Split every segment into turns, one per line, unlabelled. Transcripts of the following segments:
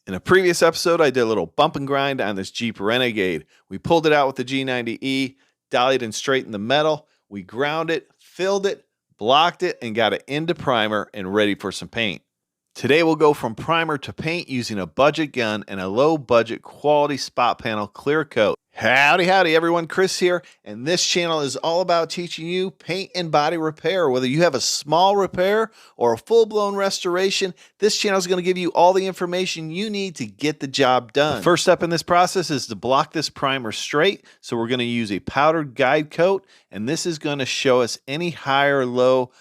In a previous episode, I did a little bump and grind on this Jeep Renegade. We pulled it out with the G90E, dollied and straightened the metal. We ground it, filled it, blocked it, and got it into primer and ready for some paint. Today we'll go from primer to paint using a budget gun and a low budget quality spot panel clear coat. Howdy everyone, Chris here, and this channel is all about teaching you paint and body repair. Whether you have a small repair or a full-blown restoration, this channel is going to give you all the information you need to get the job done. The first step in this process is to block this primer straight, so we're going to use a powdered guide coat, and this is going to show us any high or low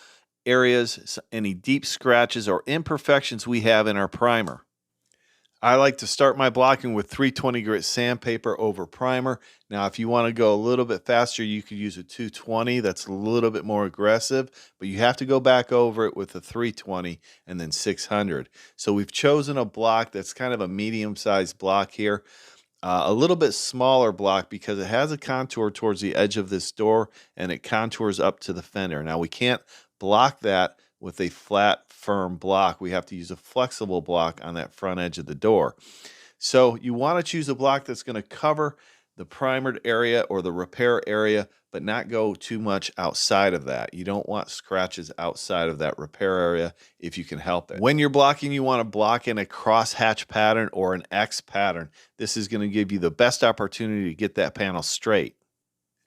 areas, any deep scratches or imperfections we have in our primer. I like to start my blocking with 320 grit sandpaper over primer. Now, if you want to go a little bit faster, you could use a 220. That's a little bit more aggressive, but you have to go back over it with a 320 and then 600. So we've chosen a block that's kind of a medium-sized block here. A little bit smaller block because it has a contour towards the edge of this door and it contours up to the fender. Now, we can't block that with a flat, firm block. We have to use a flexible block on that front edge of the door. So you want to choose a block that's going to cover the primered area or the repair area, but not go too much outside of that. You don't want scratches outside of that repair area if you can help it. When you're blocking, you want to block in a crosshatch pattern or an X pattern. This is going to give you the best opportunity to get that panel straight.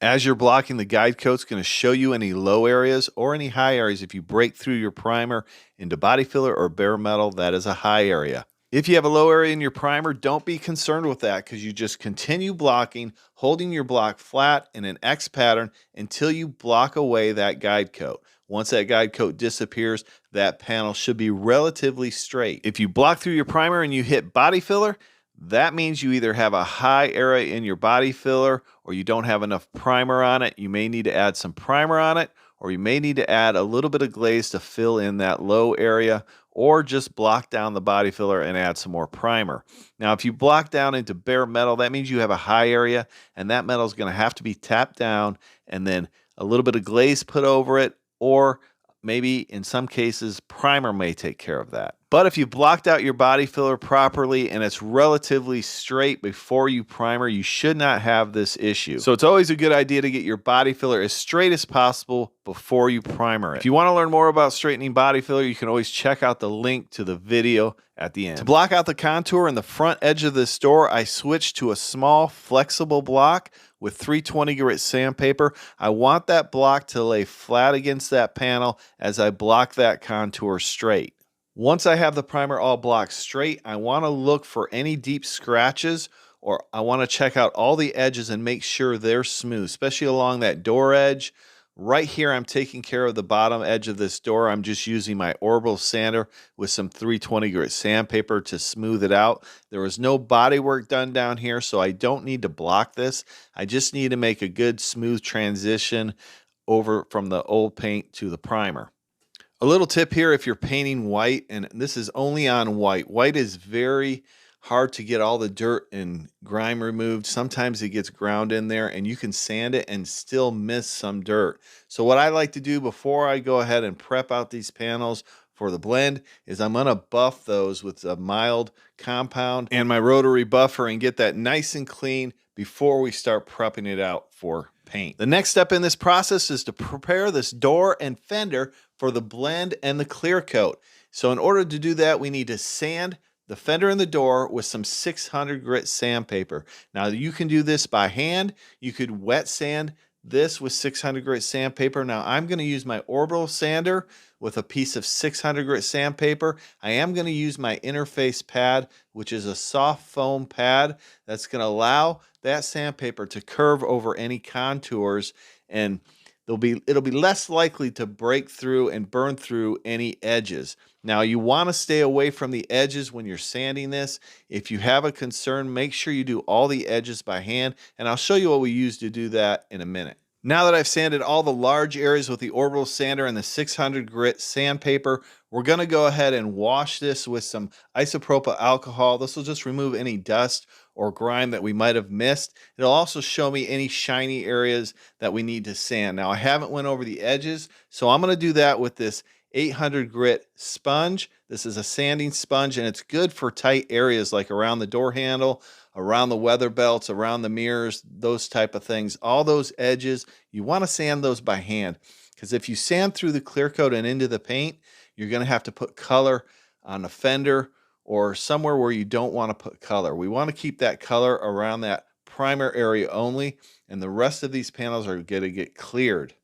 As you're blocking, the guide coat's going to show you any low areas or any high areas. If you break through your primer into body filler or bare metal, that is a high area. If you have a low area in your primer, don't be concerned with that because you just continue blocking, holding your block flat in an X pattern until you block away that guide coat. Once that guide coat disappears, that panel should be relatively straight. If you block through your primer and you hit body filler, that means you either have a high area in your body filler or you don't have enough primer on it. You may need to add some primer on it, or you may need to add a little bit of glaze to fill in that low area, or just block down the body filler and add some more primer. Now, if you block down into bare metal, that means you have a high area, and that metal is going to have to be tapped down and then a little bit of glaze put over it, or maybe in some cases, primer may take care of that. But if you've blocked out your body filler properly and it's relatively straight before you primer, you should not have this issue. So it's always a good idea to get your body filler as straight as possible before you primer it. If you want to learn more about straightening body filler, you can always check out the link to the video at the end. To block out the contour in the front edge of this door, I switched to a small flexible block with 320 grit sandpaper. I want that block to lay flat against that panel as I block that contour straight. Once I have the primer all blocked straight, I want to look for any deep scratches, or I want to check out all the edges and make sure they're smooth, especially along that door edge. Right here, I'm taking care of the bottom edge of this door. I'm just using my orbital sander with some 320 grit sandpaper to smooth it out. There was no body work done down here, so I don't need to block this. I just need to make a good smooth transition over from the old paint to the primer. A little tip here, if you're painting white, and this is only on white. White is very hard to get all the dirt and grime removed. Sometimes it gets ground in there and you can sand it and still miss some dirt. So what I like to do before I go ahead and prep out these panels for the blend is I'm going to buff those with a mild compound and my rotary buffer and get that nice and clean before we start prepping it out for paint. The next step in this process is to prepare this door and fender for the blend and the clear coat. So in order to do that, we need to sand the fender and the door with some 600 grit sandpaper. Now you can do this by hand. You could wet sand this with 600 grit sandpaper. Now I'm going to use my orbital sander with a piece of 600 grit sandpaper. I am going to use my interface pad, which is a soft foam pad that's going to allow that sandpaper to curve over any contours, and it'll be less likely to break through and burn through any edges. Now you want to stay away from the edges when you're sanding this. If you have a concern, make sure you do all the edges by hand, and I'll show you what we use to do that in a minute. Now that I've sanded all the large areas with the orbital sander and the 600 grit sandpaper, we're going to go ahead and wash this with some isopropyl alcohol. This will just remove any dust or grime that we might have missed. It'll also show me any shiny areas that we need to sand. Now I haven't went over the edges, so I'm going to do that with this 800 grit sponge This is a sanding sponge, and it's good for tight areas like around the door handle, around the weather belts, around the mirrors, those type of things. All those edges, you want to sand those by hand, because if you sand through the clear coat and into the paint, you're going to have to put color on the fender or somewhere where you don't want to put color. We want to keep that color around that primer area only, and the rest of these panels are going to get cleared.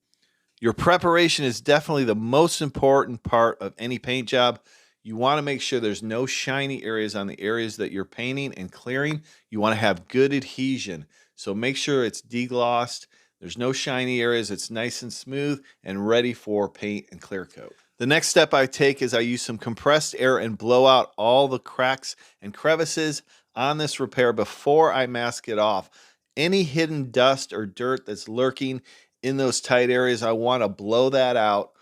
Your preparation is definitely the most important part of any paint job. You want to make sure there's no shiny areas on the areas that you're painting and clearing. You want to have good adhesion. So make sure it's deglossed. There's no shiny areas. It's nice and smooth and ready for paint and clear coat. The next step I take is I use some compressed air and blow out all the cracks and crevices on this repair before I mask it off. Any hidden dust or dirt that's lurking in those tight areas, I want to blow that out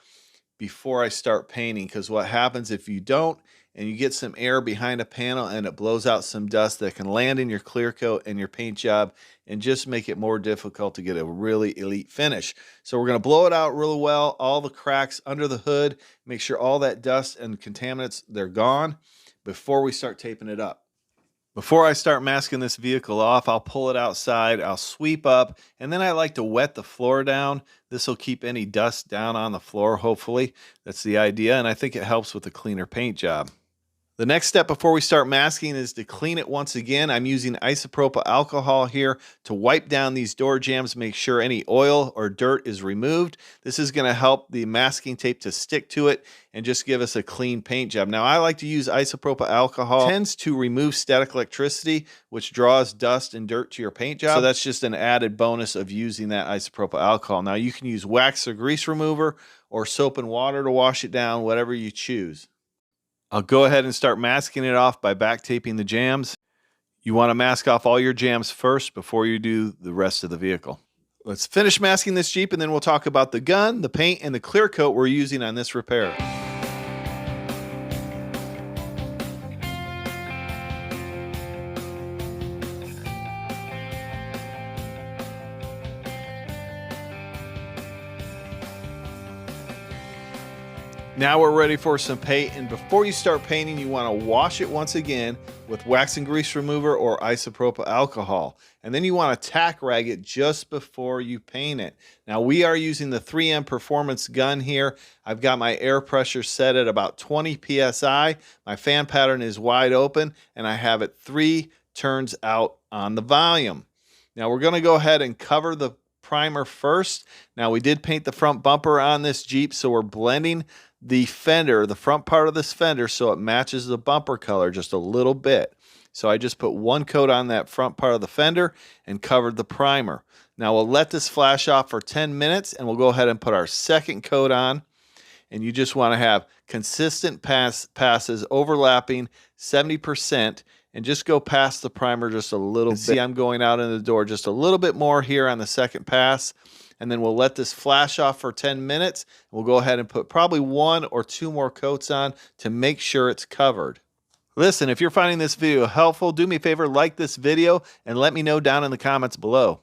before I start painting, because what happens if you don't and you get some air behind a panel and it blows out some dust that can land in your clear coat and your paint job and just make it more difficult to get a really elite finish. So we're going to blow it out really well, all the cracks under the hood, make sure all that dust and contaminants, they're gone before we start taping it up. Before I start masking this vehicle off, I'll pull it outside, I'll sweep up, and then I like to wet the floor down. This will keep any dust down on the floor, hopefully. That's the idea, and I think it helps with a cleaner paint job. The next step before we start masking is to clean it once again. I'm using isopropyl alcohol here to wipe down these door jambs, make sure any oil or dirt is removed. This is going to help the masking tape to stick to it and just give us a clean paint job. Now, I like to use isopropyl alcohol. It tends to remove static electricity, which draws dust and dirt to your paint job. So that's just an added bonus of using that isopropyl alcohol. Now, you can use wax or grease remover or soap and water to wash it down, whatever you choose. I'll go ahead and start masking it off by back taping the jambs. You want to mask off all your jambs first before you do the rest of the vehicle. Let's finish masking this Jeep, and then we'll talk about the gun, the paint, and the clear coat we're using on this repair. Now we're ready for some paint, and before you start painting, you want to wash it once again with wax and grease remover or isopropyl alcohol. And then you want to tack rag it just before you paint it. Now we are using the 3M Performance gun here. I've got my air pressure set at about 20 PSI. My fan pattern is wide open, and I have it 3 turns out on the volume. Now we're going to go ahead and cover the primer first. Now we did paint the front bumper on this Jeep, so we're blending the fender, the front part of this fender, so it matches the bumper color just a little bit. So I just put 1 coat on that front part of the fender and covered the primer. Now we'll let this flash off for 10 minutes and we'll go ahead and put our second coat on. And you just want to have consistent passes overlapping 70% and just go past the primer just a little bit. See, I'm going out in the door just a little bit more here on the second pass. And then we'll let this flash off for 10 minutes. We'll go ahead and put probably 1 or 2 more coats on to make sure it's covered. Listen, if you're finding this video helpful, do me a favor, like this video and let me know down in the comments below.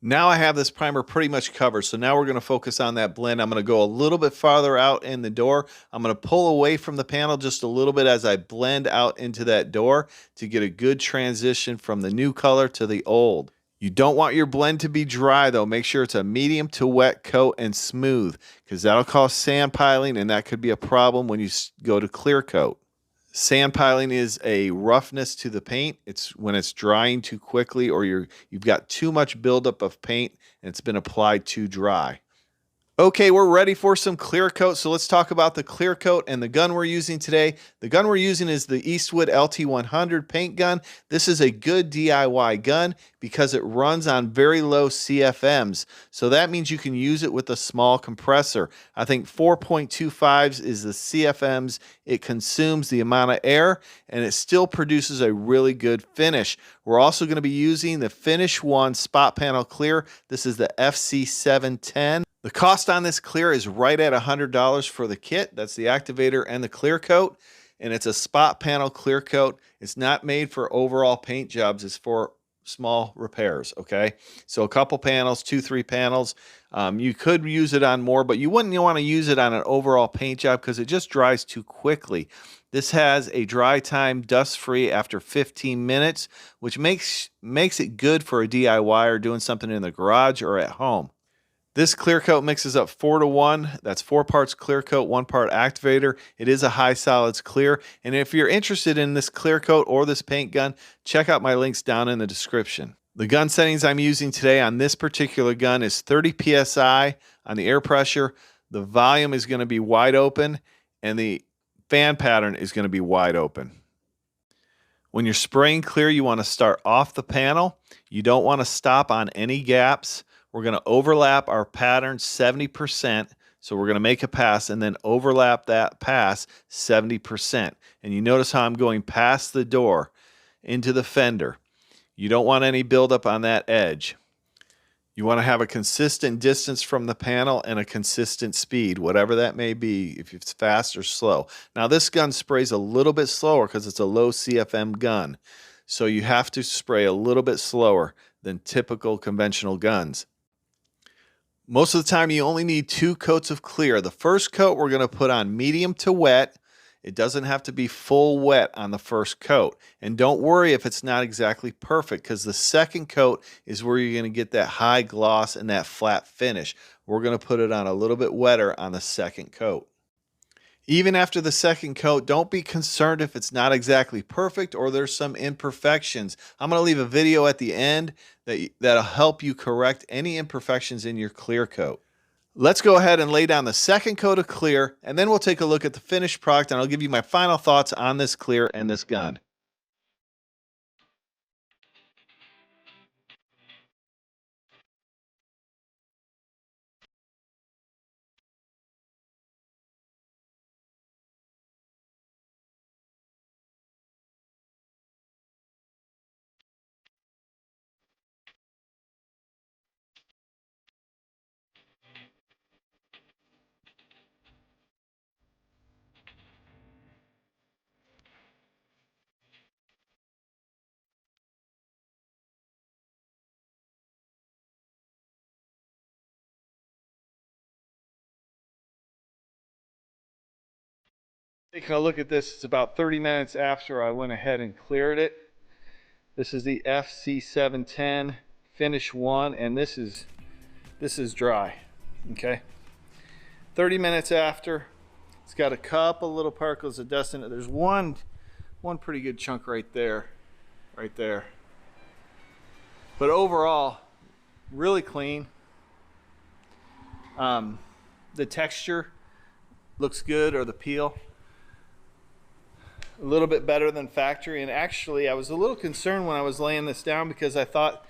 Now I have this primer pretty much covered, so now we're going to focus on that blend. I'm going to go a little bit farther out in the door. I'm going to pull away from the panel just a little bit as I blend out into that door to get a good transition from the new color to the old. You don't want your blend to be dry though. Make sure it's a medium to wet coat and smooth, because that'll cause sand piling, and that could be a problem when you go to clear coat. Sand piling is a roughness to the paint. It's when it's drying too quickly or you've got too much buildup of paint and it's been applied too dry. Okay, we're ready for some clear coat. So let's talk about the clear coat and the gun we're using today. The gun we're using is the Eastwood Lt100 paint gun. This is a good DIY gun because it runs on very low CFMs. So that means you can use it with a small compressor. I think 4.25s is the CFMs. It consumes the amount of air and it still produces a really good finish. We're also going to be using the Finish One Spot Panel Clear. This is the FC710. The cost on this clear is right at $100 for the kit. That's the activator and the clear coat. And it's a spot panel clear coat. It's not made for overall paint jobs. It's for small repairs, okay? So a couple panels, 2-3 panels. You could use it on more, but you wouldn't want to use it on an overall paint job because it just dries too quickly. This has a dry time dust-free after 15 minutes, which makes it good for a DIY doing something in the garage or at home. This clear coat mixes up 4-to-1. That's 4 parts clear coat, 1 part activator. It is a high solids clear. And if you're interested in this clear coat or this paint gun, check out my links down in the description. The gun settings I'm using today on this particular gun is 30 PSI on the air pressure. The volume is going to be wide open and the fan pattern is going to be wide open. When you're spraying clear, you want to start off the panel. You don't want to stop on any gaps. We're going to overlap our pattern 70%. So we're going to make a pass and then overlap that pass 70%. And you notice how I'm going past the door into the fender. You don't want any buildup on that edge. You want to have a consistent distance from the panel and a consistent speed, whatever that may be, if it's fast or slow. Now this gun sprays a little bit slower because it's a low CFM gun. So you have to spray a little bit slower than typical conventional guns. Most of the time you only need 2 coats of clear. The first coat we're going to put on medium to wet. It doesn't have to be full wet on the first coat. And don't worry if it's not exactly perfect because the second coat is where you're going to get that high gloss and that flat finish. We're going to put it on a little bit wetter on the second coat. Even after the second coat, don't be concerned if it's not exactly perfect or there's some imperfections. I'm going to leave a video at the end that'll help you correct any imperfections in your clear coat. Let's go ahead and lay down the second coat of clear, and then we'll take a look at the finished product, and I'll give you my final thoughts on this clear and this gun. Taking a look at this, it's about 30 minutes after I went ahead and cleared it. This is the FC710 finish 1, and this is dry. Okay, 30 minutes after, it's got a couple little particles of dust in it. There's one pretty good chunk right there. But overall, really clean. The texture looks good, or the peel. A little bit better than factory. And actually I was a little concerned when I was laying this down because I thought,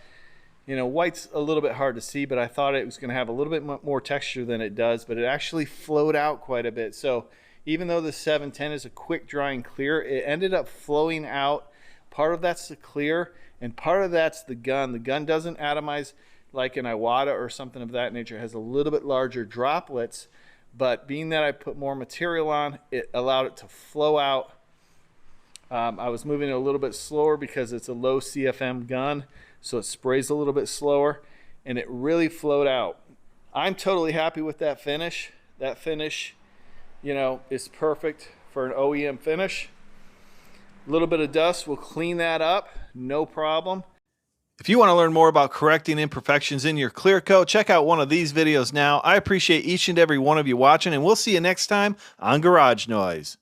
you know, white's a little bit hard to see, but I thought it was going to have a little bit more texture than it does, but it actually flowed out quite a bit. So even though the 710 is a quick drying clear, it ended up flowing out. Part of that's the clear and part of that's the gun. The gun doesn't atomize like an Iwata or something of that nature. It has a little bit larger droplets, but being that I put more material on, it allowed it to flow out. I was moving it a little bit slower because it's a low CFM gun, so it sprays a little bit slower, and it really flowed out. I'm totally happy with that finish. That finish, you know, is perfect for an OEM finish. A little bit of dust will clean that up, no problem. If you want to learn more about correcting imperfections in your clear coat, check out one of these videos now. I appreciate each and every one of you watching, and we'll see you next time on Garage Noise.